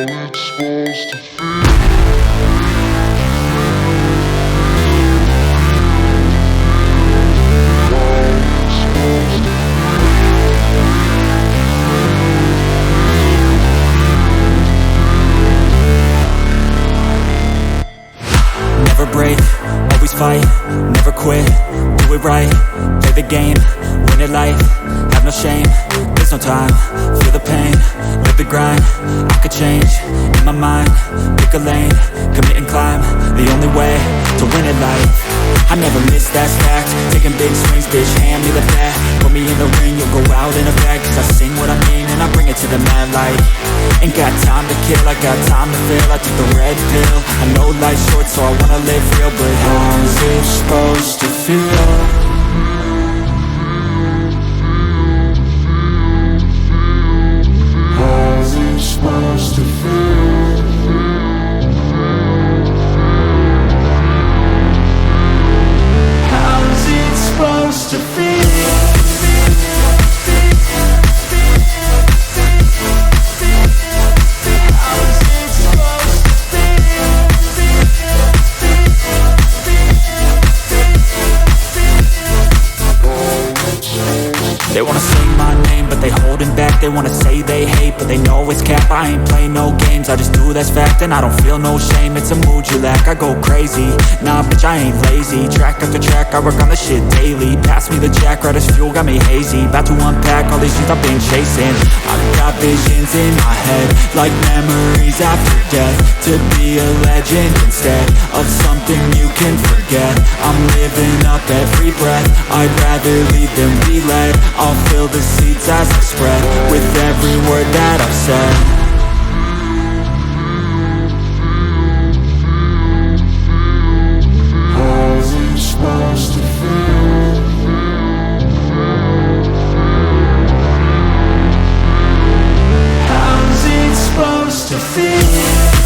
it's supposed to feel. Never break, always fight, never quit, do it right, play the game, win it life, have no shame, there's no time, feel the pain, live the grind, I could change, in my mind, pick a lane, commit and climb, the only way to win it life. I never miss, that's fact, taking big swings, bitch, hand me the bat, put me in the ring, you'll go out in a bag, cause I sing what I mean and I bring it to the mad light. Ain't got time to kill, I got time to feel, I took the red pill, I know life's short so I wanna live real, but how's it supposed to feel? How's it supposed to feel? How's it supposed to feel? They wanna sing my name, but they holding back. They wanna say they hate, but they know it's cap. I ain't play no games, I just do, that's fact. And I don't feel no shame, it's a mood you lack. I go crazy, nah bitch I ain't lazy. Track after track, I work on the shit daily. Pass me the jack, right as fuel, got me hazy. About to unpack all these things I've been chasing. I've got visions in my head, like memories after death. To be a legend instead of something you can forget. I'm living up every breath, I'd rather lead than be led. I'll fill the seats as I spread with every word that I've said. How's it supposed to feel? How's it supposed to feel?